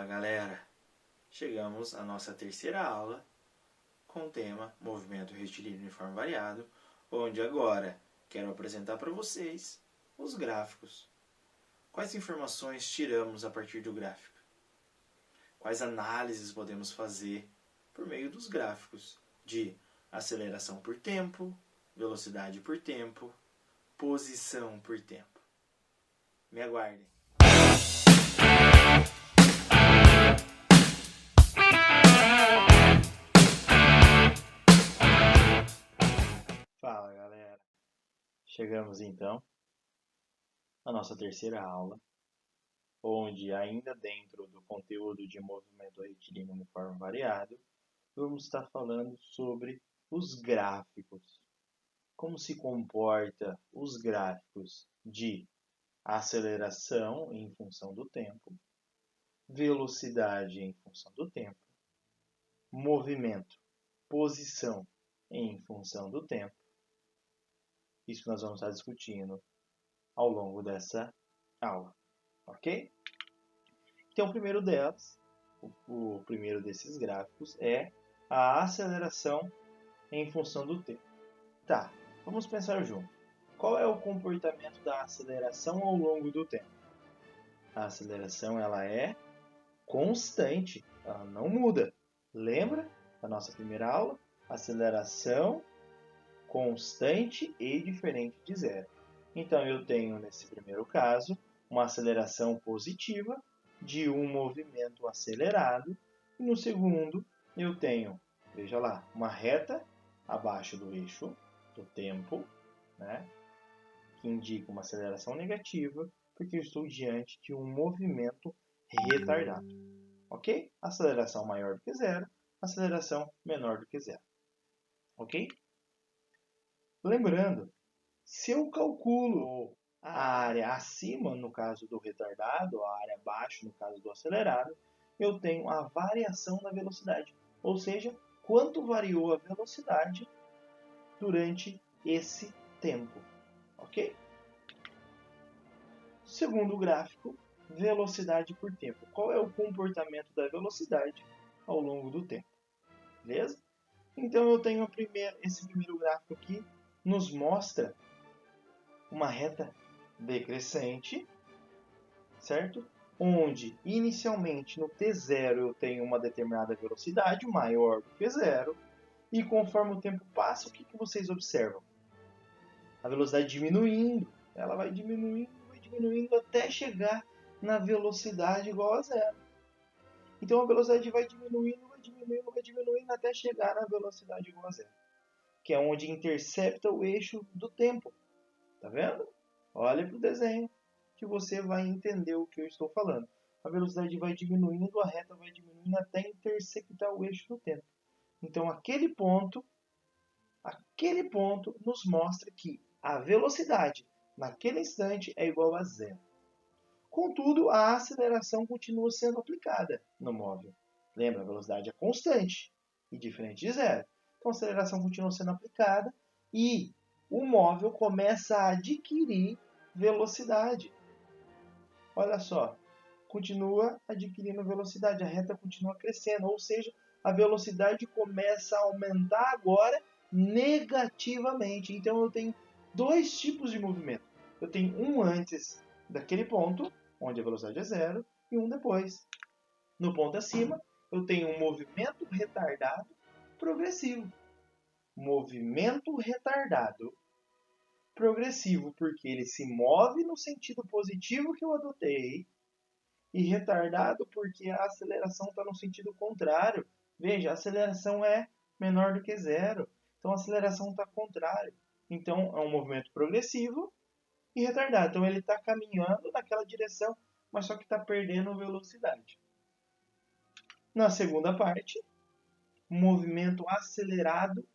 Fala galera, chegamos à nossa terceira aula com o tema Movimento Retilíneo Uniforme Variado, onde agora quero apresentar para vocês os gráficos. Quais informações tiramos a partir do gráfico? Quais análises podemos fazer por meio dos gráficos de aceleração por tempo, velocidade por tempo, posição por tempo? Me aguardem. Fala galera, chegamos então à nossa terceira aula, onde ainda dentro do conteúdo de movimento retilíneo uniforme variado, vamos estar falando sobre os gráficos. Como se comporta os gráficos de aceleração em função do tempo, velocidade em função do tempo, movimento, posição em função do tempo. Isso nós vamos estar discutindo ao longo dessa aula, ok? Então, o primeiro delas, o primeiro desses gráficos é a aceleração em função do tempo. Tá, vamos pensar junto. Qual é o comportamento da aceleração ao longo do tempo? A aceleração ela é constante, ela não muda. Lembra da nossa primeira aula? Aceleração constante e diferente de zero. Então, eu tenho, nesse primeiro caso, uma aceleração positiva de um movimento acelerado. E no segundo, eu tenho, veja lá, uma reta abaixo do eixo do tempo, né, que indica uma aceleração negativa, porque eu estou diante de um movimento retardado. Ok? Aceleração maior do que zero, aceleração menor do que zero. Ok? Lembrando, se eu calculo a área acima, no caso do retardado, a área abaixo, no caso do acelerado, eu tenho a variação da velocidade. Ou seja, quanto variou a velocidade durante esse tempo. Ok? Segundo gráfico, velocidade por tempo. Qual é o comportamento da velocidade ao longo do tempo? Beleza? Então eu tenho esse primeiro gráfico aqui, nos mostra uma reta decrescente, certo? Onde inicialmente no T0 eu tenho uma determinada velocidade maior do que zero, e conforme o tempo passa, o que vocês observam? A velocidade diminuindo, ela vai diminuindo até chegar na velocidade igual a zero. Então a velocidade vai diminuindo até chegar na velocidade igual a zero, que é onde intercepta o eixo do tempo. Tá vendo? Olha para o desenho que você vai entender o que eu estou falando. A velocidade vai diminuindo, a reta vai diminuindo até interceptar o eixo do tempo. Então aquele ponto nos mostra que a velocidade naquele instante é igual a zero. Contudo, a aceleração continua sendo aplicada no móvel. Lembra, a velocidade é constante e diferente de zero. Então a aceleração continua sendo aplicada e o móvel começa a adquirir velocidade. Olha só, continua adquirindo velocidade, a reta continua crescendo, ou seja, a velocidade começa a aumentar agora negativamente. Então eu tenho dois tipos de movimento. Eu tenho um antes daquele ponto, onde a velocidade é zero, e um depois. No ponto acima, eu tenho um movimento retardado progressivo. Movimento retardado progressivo, porque ele se move no sentido positivo que eu adotei, e retardado porque a aceleração está no sentido contrário. Veja, a aceleração é menor do que zero, então a aceleração está contrária. Então é um movimento progressivo e retardado. Então ele está caminhando naquela direção, mas só que está perdendo velocidade. Na segunda parte, movimento acelerado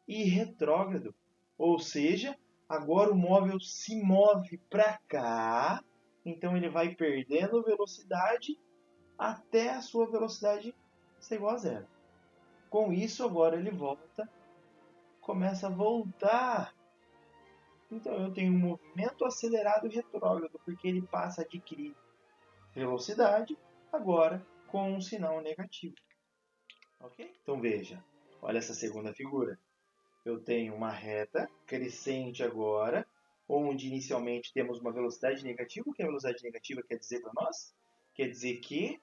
e retrógrado. Ou seja, agora o móvel se move para cá, então ele vai perdendo velocidade até a sua velocidade ser igual a zero. Com isso, agora ele começa a voltar. Então eu tenho um movimento acelerado e retrógrado, porque ele passa a adquirir velocidade agora com um sinal negativo. Ok? Então veja, olha essa segunda figura. Eu tenho uma reta crescente agora, onde inicialmente temos uma velocidade negativa. O que a velocidade negativa quer dizer para nós? Quer dizer que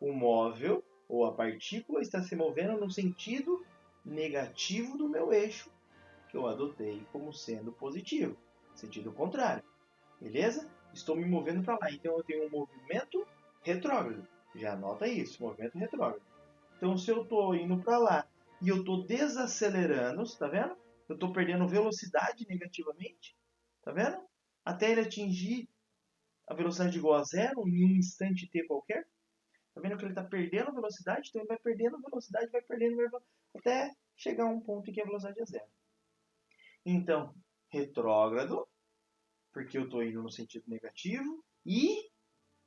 o móvel ou a partícula está se movendo no sentido negativo do meu eixo, que eu adotei como sendo positivo, sentido contrário. Beleza? Estou me movendo para lá, então eu tenho um movimento retrógrado. Já anota isso, movimento retrógrado. Então, se eu estou indo para lá e eu estou desacelerando, está vendo? Eu estou perdendo velocidade negativamente, está vendo? Até ele atingir a velocidade igual a zero em um instante t qualquer. Está vendo que ele está perdendo velocidade? Então ele vai perdendo velocidade, vai perdendo velocidade, até chegar a um ponto em que a velocidade é zero. Então, retrógrado, porque eu estou indo no sentido negativo, e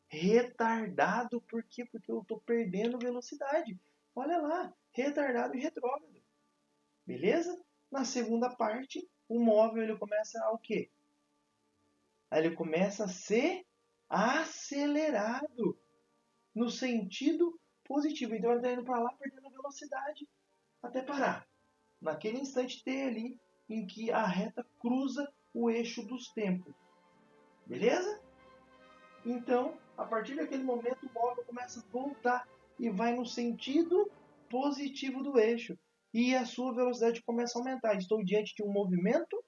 retardado, por quê? Porque eu estou perdendo velocidade. Olha lá, retardado e retrógrado. Beleza? Na segunda parte, o móvel ele começa a o quê? Ele começa a ser acelerado no sentido positivo. Então ele está indo para lá perdendo velocidade até parar. Naquele instante T ali em que a reta cruza o eixo dos tempos. Beleza? Então, a partir daquele momento, o móvel começa a voltar e vai no sentido positivo do eixo. E a sua velocidade começa a aumentar. Estou diante de um movimento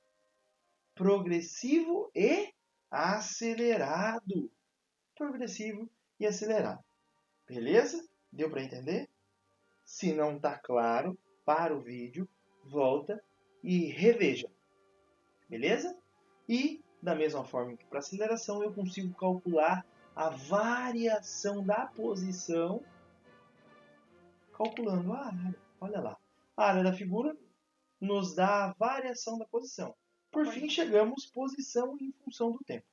progressivo e acelerado. Progressivo e acelerado. Beleza? Deu para entender? Se não está claro, para o vídeo, volta e reveja. Beleza? E, da mesma forma que para aceleração, eu consigo calcular a variação da posição calculando a área. Olha lá. A área da figura nos dá a variação da posição. Por fim, chegamos à posição em função do tempo.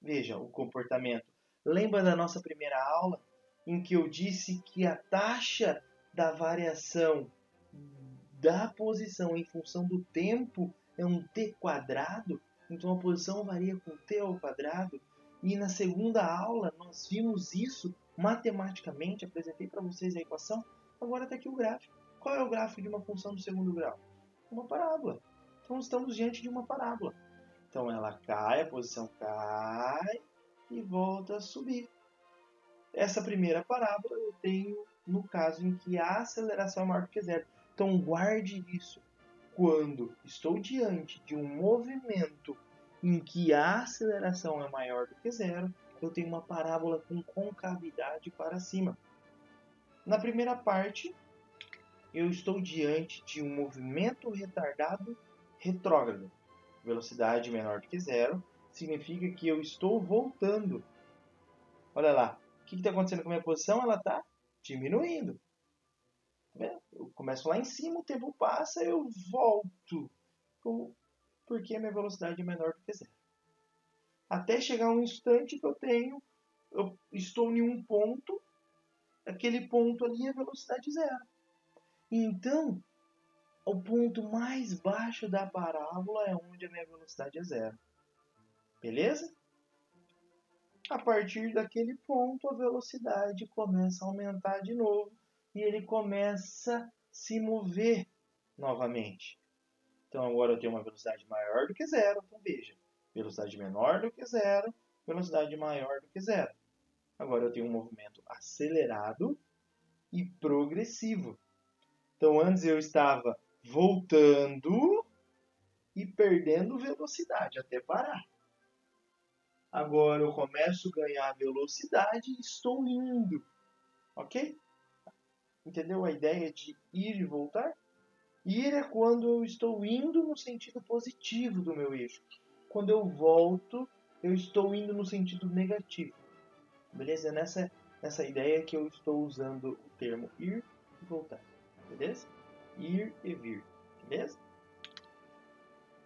Veja o comportamento. Lembra da nossa primeira aula em que eu disse que a taxa da variação da posição em função do tempo é um t quadrado? Então a posição varia com t ao quadrado. E na segunda aula nós vimos isso matematicamente, apresentei para vocês a equação. Agora está aqui o gráfico. Qual é o gráfico de uma função do segundo grau? Uma parábola. Então estamos diante de uma parábola. Então ela cai, a posição cai e volta a subir. Essa primeira parábola eu tenho no caso em que a aceleração é maior do que zero. Então guarde isso. Quando estou diante de um movimento em que a aceleração é maior do que zero, eu tenho uma parábola com concavidade para cima. Na primeira parte, eu estou diante de um movimento retardado retrógrado. Velocidade menor do que zero significa que eu estou voltando. Olha lá, o que está acontecendo com a minha posição? Ela está diminuindo. Eu começo lá em cima, o tempo passa, eu volto. Porque a minha velocidade é menor do que zero. Até chegar um instante que eu estou em um ponto, aquele ponto ali é velocidade zero. Então, o ponto mais baixo da parábola é onde a minha velocidade é zero. Beleza? A partir daquele ponto, a velocidade começa a aumentar de novo e ele começa a se mover novamente. Então agora eu tenho uma velocidade maior do que zero. Então veja, velocidade menor do que zero, velocidade maior do que zero. Agora eu tenho um movimento acelerado e progressivo. Então antes eu estava voltando e perdendo velocidade até parar. Agora eu começo a ganhar velocidade e estou indo. Ok? Entendeu a ideia de ir e voltar? Ir é quando eu estou indo no sentido positivo do meu eixo. Quando eu volto, eu estou indo no sentido negativo. Beleza? É nessa ideia que eu estou usando o termo ir e voltar. Beleza? Ir e vir. Beleza?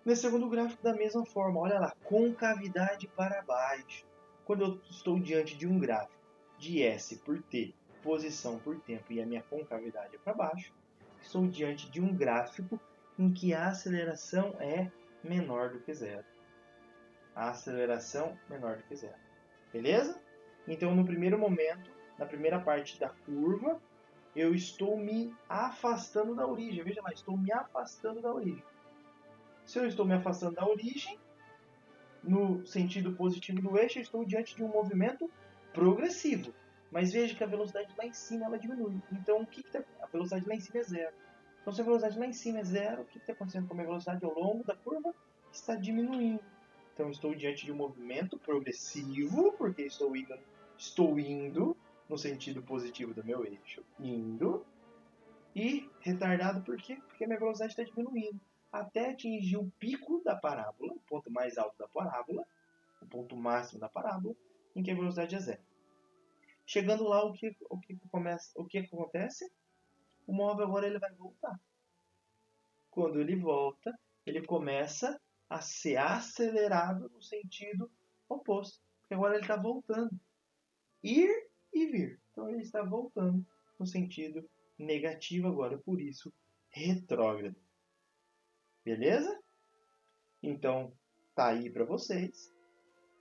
Nesse segundo gráfico, da mesma forma, olha lá, concavidade para baixo. Quando eu estou diante de um gráfico de S por T, posição por tempo, e a minha concavidade é para baixo, estou diante de um gráfico em que a aceleração é menor do que zero. A aceleração menor do que zero. Beleza? Então, no primeiro momento, na primeira parte da curva, eu estou me afastando da origem. Veja lá, estou me afastando da origem. Se eu estou me afastando da origem, no sentido positivo do eixo, eu estou diante de um movimento progressivo. Mas veja que a velocidade lá em cima ela diminui. Então, a velocidade lá em cima é zero. Então, se a velocidade lá em cima é zero, o que está acontecendo com a minha velocidade ao longo da curva? Está diminuindo. Então, estou diante de um movimento progressivo, porque estou indo no sentido positivo do meu eixo, indo, e retardado por quê? Porque a minha velocidade está diminuindo, até atingir o pico da parábola, o ponto mais alto da parábola, o ponto máximo da parábola, em que a velocidade é zero. Chegando lá, o que acontece? O móvel agora ele vai voltar. Quando ele volta, ele começa a ser acelerado no sentido oposto. Porque agora ele está voltando. Ir e vir. Então ele está voltando no sentido negativo agora, por isso retrógrado. Beleza? Então, tá aí para vocês.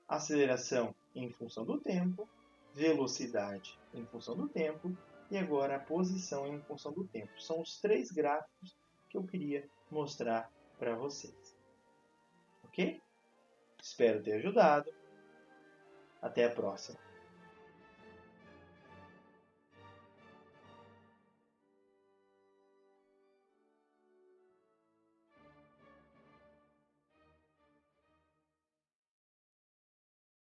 Aceleração em função do tempo, velocidade em função do tempo e agora a posição em função do tempo. São os 3 gráficos que eu queria mostrar para vocês. Ok? Espero ter ajudado. Até a próxima.